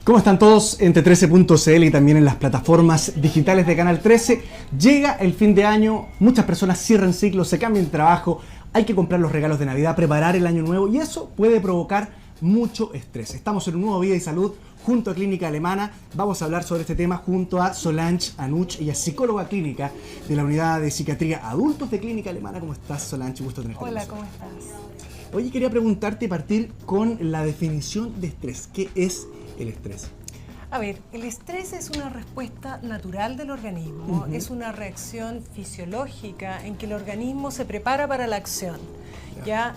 ¿Cómo están todos en T13.cl y también en las plataformas digitales de Canal 13? Llega el fin de año, muchas personas cierran ciclos, se cambian de trabajo, hay que comprar los regalos de Navidad, preparar el año nuevo y eso puede provocar mucho estrés. Estamos en un nuevo Vida y Salud junto a Clínica Alemana. Vamos a hablar sobre este tema junto a Solange Anuch, ella es psicóloga clínica de la Unidad de Psiquiatría Adultos de Clínica Alemana. ¿Cómo estás, Solange? Gusto tenerte. Hola, ¿cómo estás? Oye, quería preguntarte, partir con la definición de estrés. ¿Qué es el estrés? A ver, el estrés es una respuesta natural del organismo, es una reacción fisiológica en que el organismo se prepara para la acción, ¿ya?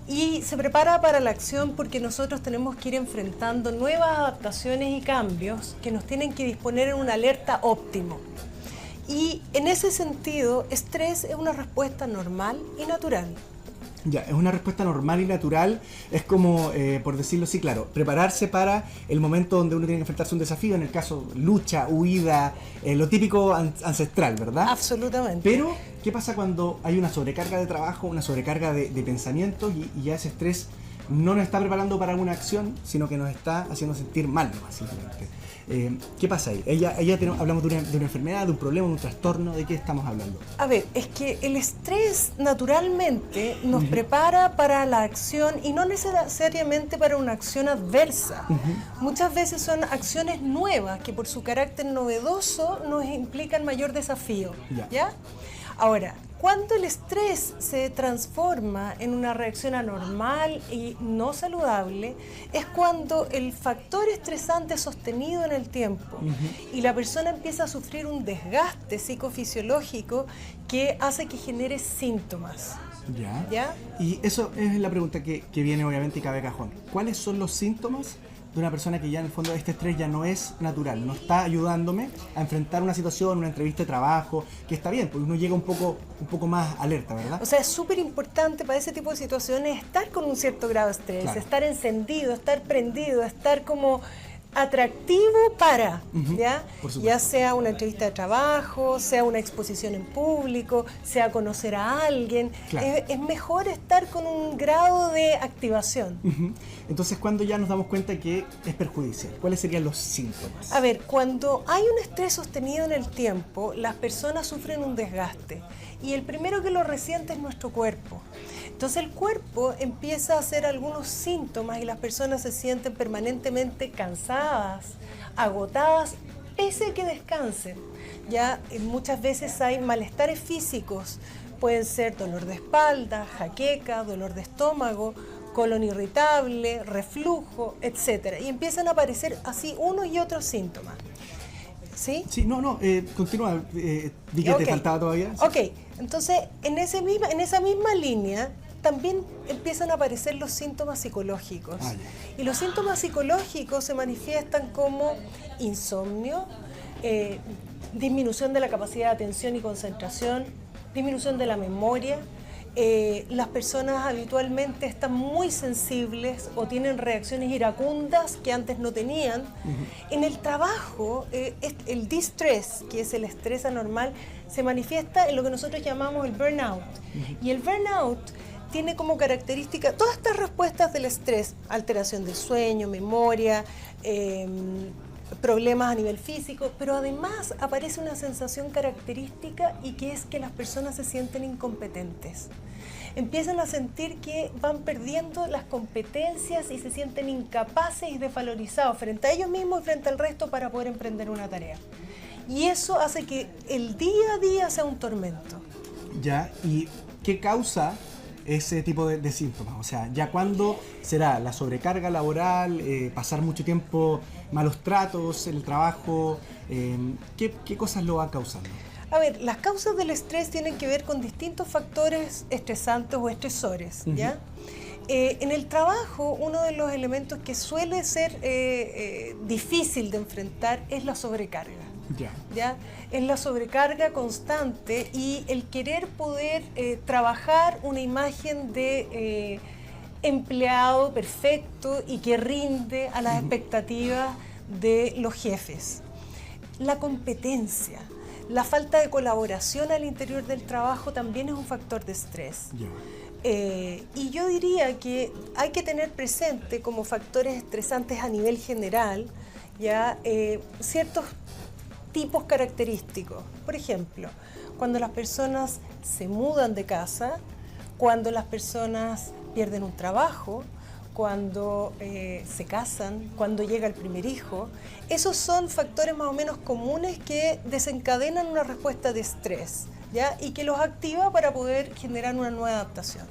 Y se prepara para la acción porque nosotros tenemos que ir enfrentando nuevas adaptaciones y cambios que nos tienen que disponer en una alerta óptimo. Y en ese sentido, estrés es una respuesta normal y natural. Ya, es una respuesta normal y natural, es como, por decirlo así, claro, prepararse para el momento donde uno tiene que enfrentarse a un desafío, en el caso lucha, huida, lo típico ancestral, ¿verdad? Absolutamente. Pero, ¿qué pasa cuando hay una sobrecarga de trabajo, una sobrecarga de pensamientos y ya ese estrés no nos está preparando para alguna acción, sino que nos está haciendo sentir mal, nomás, simplemente? ¿Qué pasa ahí? Hablamos de una enfermedad, de un problema, de un trastorno, ¿de qué estamos hablando? A ver, es que el estrés naturalmente nos prepara para la acción y no necesariamente para una acción adversa. Muchas veces son acciones nuevas que por su carácter novedoso nos implican mayor desafío. ¿Ya? Ahora, cuando el estrés se transforma en una reacción anormal y no saludable, es cuando el factor estresante es sostenido en el tiempo y la persona empieza a sufrir un desgaste psicofisiológico que hace que genere síntomas. ¿Ya? Y eso es la pregunta que viene obviamente y cabe cajón. ¿Cuáles son los síntomas de una persona que ya en el fondo este estrés ya no es natural, no está ayudándome a enfrentar una situación, una entrevista de trabajo, que está bien, porque uno llega un poco más alerta, ¿verdad? O sea, es súper importante para ese tipo de situaciones estar con un cierto grado de estrés, claro. Estar encendido, estar prendido, estar como atractivo para, ya sea una entrevista de trabajo, sea una exposición en público, sea conocer a alguien, claro. Es mejor estar con un grado de activación. Entonces, ¿cuándo ya nos damos cuenta que es perjudicial? ¿Cuáles serían los síntomas? A ver, cuando hay un estrés sostenido en el tiempo, las personas sufren un desgaste y el primero que lo resiente es nuestro cuerpo. Entonces el cuerpo empieza a hacer algunos síntomas y las personas se sienten permanentemente cansadas, agotadas, pese a que descansen. Ya muchas veces hay malestares físicos, pueden ser dolor de espalda, jaqueca, dolor de estómago, colon irritable, reflujo, etc. Y empiezan a aparecer así unos y otros síntomas. ¿Sí? Sí, continúa. ¿Vi que te faltaba todavía? ¿Sí? Ok, entonces en esa misma línea también empiezan a aparecer los síntomas psicológicos. Y los síntomas psicológicos se manifiestan como insomnio, disminución de la capacidad de atención y concentración, disminución de la memoria. Las personas habitualmente están muy sensibles o tienen reacciones iracundas que antes no tenían. En el trabajo, el distress, que es el estrés anormal, se manifiesta en lo que nosotros llamamos el burnout. Y el burnout tiene como característica todas estas respuestas del estrés: alteración del sueño, memoria, problemas a nivel físico, pero además aparece una sensación característica y que es que las personas se sienten incompetentes. Empiezan a sentir que van perdiendo las competencias y se sienten incapaces y desvalorizados frente a ellos mismos y frente al resto para poder emprender una tarea. Y eso hace que el día a día sea un tormento. Ya, ¿y qué causa ese tipo de síntomas? O sea, ¿ya cuándo será la sobrecarga laboral, pasar mucho tiempo, malos tratos en el trabajo? ¿Qué cosas lo va causando? A ver, las causas del estrés tienen que ver con distintos factores estresantes o estresores, ¿ya? En el trabajo, uno de los elementos que suele ser difícil de enfrentar es la sobrecarga. ¿Ya? Es la sobrecarga constante y el querer poder trabajar una imagen de empleado perfecto y que rinde a las expectativas de los jefes. La competencia, la falta de colaboración al interior del trabajo también es un factor de estrés. Y yo diría que hay que tener presente como factores estresantes a nivel general ya ciertos tipos característicos. Por ejemplo, cuando las personas se mudan de casa, cuando las personas pierden un trabajo, cuando se casan, cuando llega el primer hijo. Esos son factores más o menos comunes que desencadenan una respuesta de estrés, ¿ya? Y que los activa para poder generar una nueva adaptación.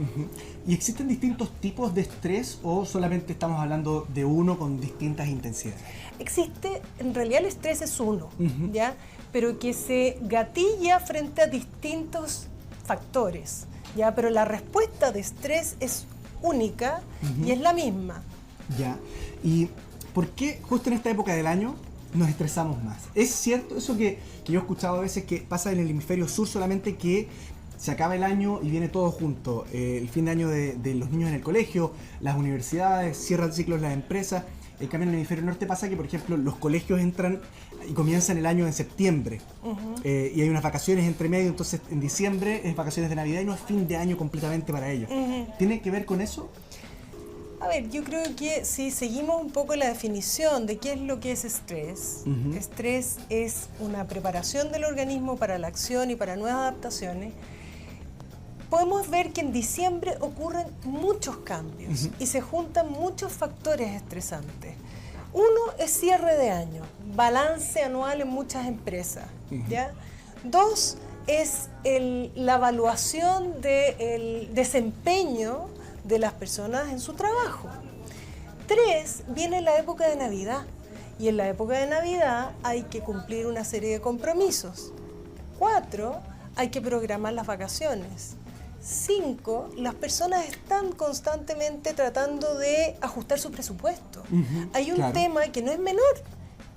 ¿Y existen distintos tipos de estrés o solamente estamos hablando de uno con distintas intensidades? Existe, en realidad el estrés es uno, ¿ya? Pero que se gatilla frente a distintos factores, ¿ya? Pero la respuesta de estrés es única y es la misma. Ya. ¿Y por qué justo en esta época del año nos estresamos más? ¿Es cierto eso que yo he escuchado a veces que pasa en el hemisferio sur solamente, que se acaba el año y viene todo junto? El fin de año de los niños en el colegio, las universidades, cierran ciclos las empresas. En cambio en el hemisferio norte pasa que, por ejemplo, los colegios entran y comienzan el año en septiembre y hay unas vacaciones entre medio, entonces en diciembre es vacaciones de Navidad y no es fin de año completamente para ellos. ¿Tiene que ver con eso? A ver, yo creo que si seguimos un poco la definición de qué es lo que es estrés, estrés es una preparación del organismo para la acción y para nuevas adaptaciones. Podemos ver que en diciembre ocurren muchos cambios y se juntan muchos factores estresantes. Uno es cierre de año, balance anual en muchas empresas, ¿ya? Dos es la evaluación del desempeño de las personas en su trabajo. Tres, viene la época de Navidad y en la época de Navidad hay que cumplir una serie de compromisos. Cuatro, hay que programar las vacaciones. 5, las personas están constantemente tratando de ajustar su presupuesto. Hay un tema que no es menor,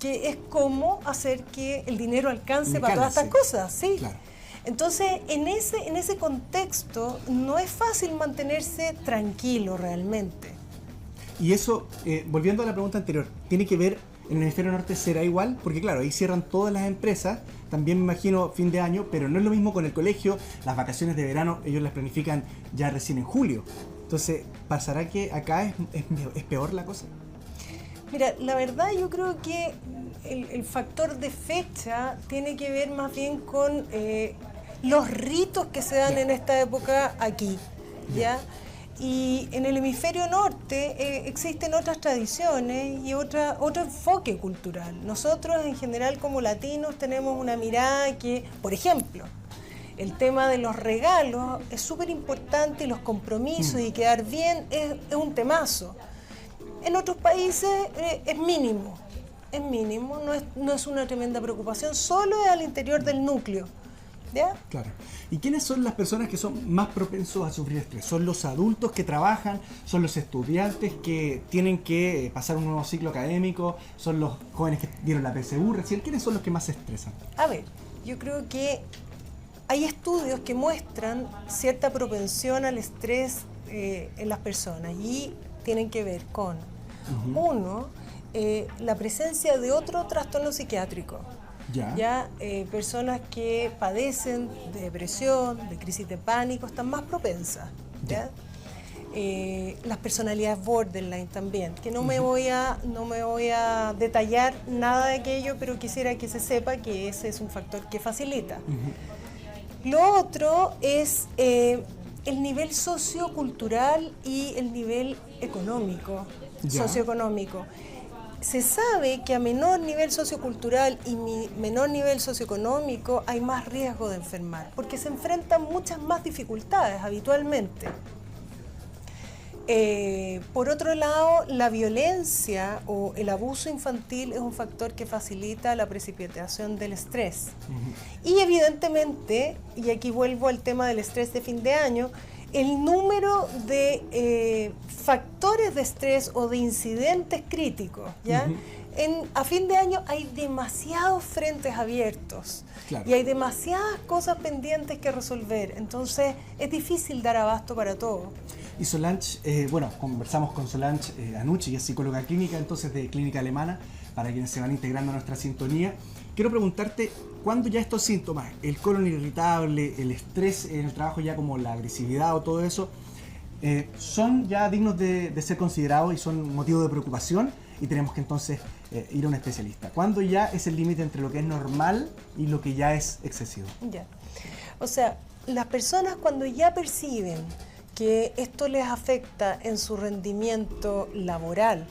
que es cómo hacer que el dinero alcance para todas estas cosas. Sí. Claro. Entonces, en ese contexto, no es fácil mantenerse tranquilo realmente. Y eso, volviendo a la pregunta anterior, ¿tiene que ver en el hemisferio norte? ¿Será igual? Porque claro, ahí cierran todas las empresas, también me imagino fin de año, pero no es lo mismo con el colegio. Las vacaciones de verano ellos las planifican ya recién en julio. Entonces, ¿pasará que acá es peor la cosa? Mira, la verdad yo creo que el factor de fecha tiene que ver más bien con los ritos que se dan en esta época aquí, ¿ya? Y en el hemisferio norte existen otras tradiciones y otro enfoque cultural. Nosotros en general como latinos tenemos una mirada que, por ejemplo, el tema de los regalos es súper importante y los compromisos y quedar bien es un temazo. En otros países es mínimo, no es una tremenda preocupación, solo es al interior del núcleo. ¿Ya? Claro. ¿Y quiénes son las personas que son más propensos a sufrir estrés? ¿Son los adultos que trabajan? ¿Son los estudiantes que tienen que pasar un nuevo ciclo académico? ¿Son los jóvenes que dieron la PSU recién? ¿Quiénes son los que más se estresan? A ver, yo creo que hay estudios que muestran cierta propensión al estrés en las personas y tienen que ver con, uno, la presencia de otro trastorno psiquiátrico. Ya personas que padecen de depresión, de crisis de pánico, están más propensas. ¿Ya? Las personalidades borderline también, que no me voy a detallar nada de aquello, pero quisiera que se sepa que ese es un factor que facilita. Lo otro es el nivel sociocultural y el nivel económico, socioeconómico. Se sabe que a menor nivel sociocultural y menor nivel socioeconómico hay más riesgo de enfermar, porque se enfrentan muchas más dificultades habitualmente. Por otro lado, la violencia o el abuso infantil es un factor que facilita la precipitación del estrés. Y evidentemente, y aquí vuelvo al tema del estrés de fin de año, el número de factores de estrés o de incidentes críticos, ¿ya? A fin de año hay demasiados frentes abiertos y hay demasiadas cosas pendientes que resolver, entonces es difícil dar abasto para todo. Y Solange, conversamos con Solange Anucci, que es psicóloga clínica, entonces de Clínica Alemana, para quienes se van integrando a nuestra sintonía. Quiero preguntarte, ¿cuándo ya estos síntomas, el colon irritable, el estrés en el trabajo, ya como la agresividad o todo eso, son ya dignos de ser considerados y son motivo de preocupación? y tenemos que entonces ir a un especialista. ¿Cuándo ya es el límite entre lo que es normal y lo que ya es excesivo? Ya. O sea, las personas cuando ya perciben que esto les afecta en su rendimiento laboral,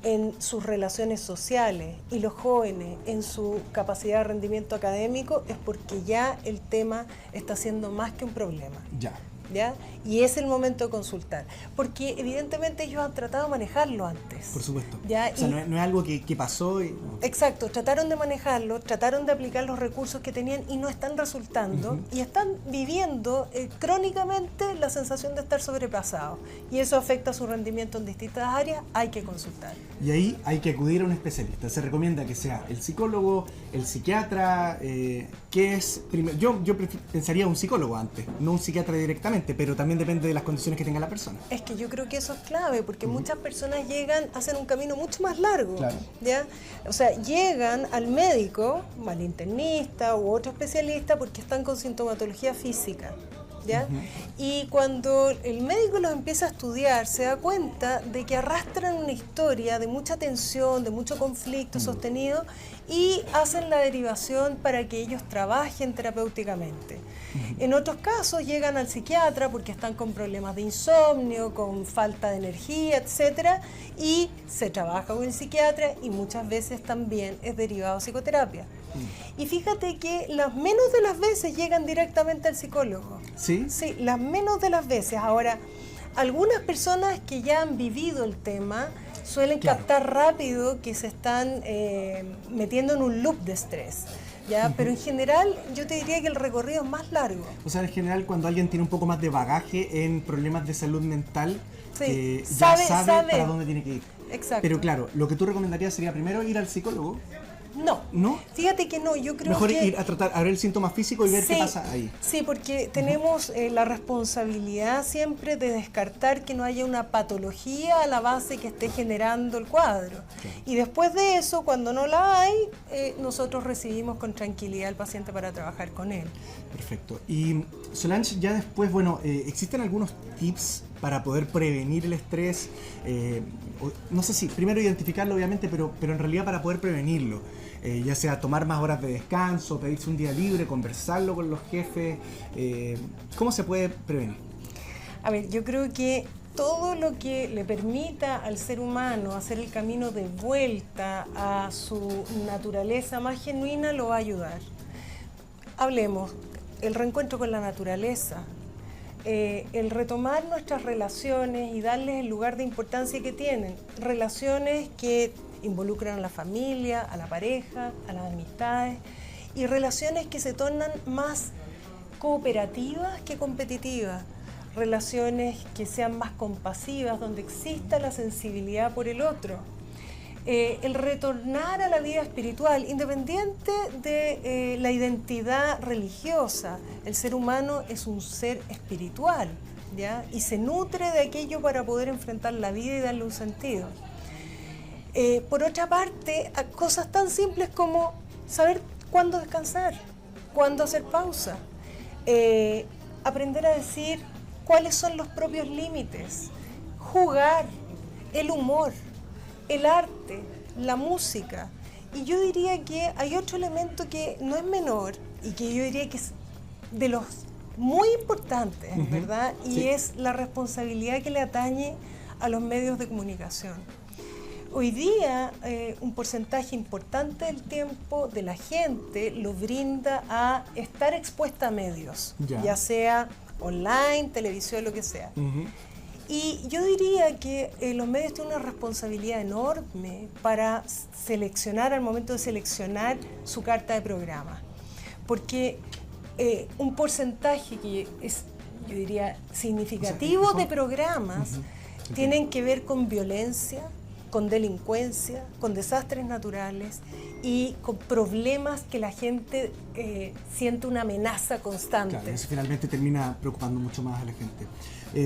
en sus relaciones sociales, y los jóvenes en su capacidad de rendimiento académico, es porque ya el tema está siendo más que un problema. ¿Ya? Y es el momento de consultar, porque evidentemente ellos han tratado de manejarlo antes. Por supuesto. ¿Ya? O sea, no es algo que pasó y... Exacto, trataron de manejarlo, trataron de aplicar los recursos que tenían y no están resultando, y están viviendo crónicamente la sensación de estar sobrepasados, y eso afecta su rendimiento en distintas áreas. Hay que consultar. Y ahí hay que acudir a un especialista. Se recomienda que sea el psicólogo, el psiquiatra, que es primero. Yo pensaría un psicólogo antes, no un psiquiatra directamente, pero también depende de las condiciones que tenga la persona. Es que yo creo que eso es clave, porque muchas personas llegan, hacen un camino mucho más largo. Claro. ¿Ya? O sea, llegan al médico, al internista u otro especialista, porque están con sintomatología física. ¿Ya? Y cuando el médico los empieza a estudiar, se da cuenta de que arrastran una historia de mucha tensión, de mucho conflicto sostenido, y hacen la derivación para que ellos trabajen terapéuticamente. En otros casos llegan al psiquiatra porque están con problemas de insomnio, con falta de energía, etcétera, y se trabaja con el psiquiatra, y muchas veces también es derivado a psicoterapia. Y fíjate que las menos de las veces llegan directamente al psicólogo. ¿Sí? Sí, las menos de las veces. Ahora, algunas personas que ya han vivido el tema suelen captar rápido que se están metiendo en un loop de estrés. ¿Ya? Pero en general yo te diría que el recorrido es más largo. O sea, en general cuando alguien tiene un poco más de bagaje en problemas de salud mental, sí, ya sabe para dónde tiene que ir. Exacto. Pero claro, lo que tú recomendarías sería primero ir al psicólogo. No. ¿No? Fíjate que no, yo creo mejor que... ir a tratar, a ver el síntoma físico y ver qué pasa ahí. Sí, porque tenemos la responsabilidad siempre de descartar que no haya una patología a la base que esté generando el cuadro. Okay. Y después de eso, cuando no la hay, nosotros recibimos con tranquilidad al paciente para trabajar con él. Perfecto. Y Solange, ya después, bueno, ¿existen algunos tips para poder prevenir el estrés? No sé si primero identificarlo obviamente, pero en realidad para poder prevenirlo, ya sea tomar más horas de descanso, pedirse un día libre, conversarlo con los jefes, ¿cómo se puede prevenir? A ver, yo creo que todo lo que le permita al ser humano hacer el camino de vuelta a su naturaleza más genuina lo va a ayudar. Hablemos, el reencuentro con la naturaleza, el retomar nuestras relaciones y darles el lugar de importancia que tienen. Relaciones que involucran a la familia, a la pareja, a las amistades, y relaciones que se tornan más cooperativas que competitivas. Relaciones que sean más compasivas, donde exista la sensibilidad por el otro. El retornar a la vida espiritual, independiente de la identidad religiosa. El ser humano es un ser espiritual, ¿ya? Y se nutre de aquello para poder enfrentar la vida y darle un sentido. Por otra parte, a cosas tan simples como saber cuándo descansar, cuándo hacer pausa, aprender a decir cuáles son los propios límites, jugar, el humor, el arte, la música. Y yo diría que hay otro elemento que no es menor y que yo diría que es de los muy importantes, ¿verdad? Y sí, es la responsabilidad que le atañe a los medios de comunicación. Hoy día un porcentaje importante del tiempo de la gente lo brinda a estar expuesta a medios, ya sea online, televisión, lo que sea. Y yo diría que los medios tienen una responsabilidad enorme para seleccionar, al momento de seleccionar su carta de programa. Porque un porcentaje que es, yo diría, significativo de programas tienen que ver con violencia, con delincuencia, con desastres naturales y con problemas que la gente siente una amenaza constante. Claro, eso finalmente termina preocupando mucho más a la gente.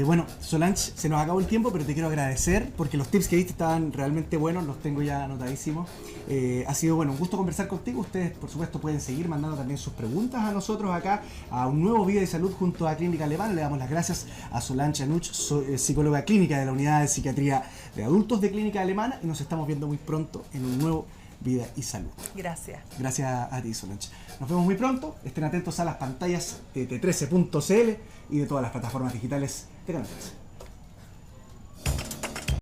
Bueno, Solange, se nos acabó el tiempo, pero te quiero agradecer porque los tips que diste estaban realmente buenos, los tengo ya anotadísimos. Ha sido un gusto conversar contigo. Ustedes, por supuesto, pueden seguir mandando también sus preguntas a nosotros acá, a un nuevo Vida y Salud junto a Clínica Alemana. Le damos las gracias a Solange Anuch, psicóloga clínica de la Unidad de Psiquiatría de Adultos de Clínica Alemana, y nos estamos viendo muy pronto en un nuevo Vida y Salud. Gracias. Gracias a ti, Solange. Nos vemos muy pronto. Estén atentos a las pantallas de T13.cl y de todas las plataformas digitales de Canal 13.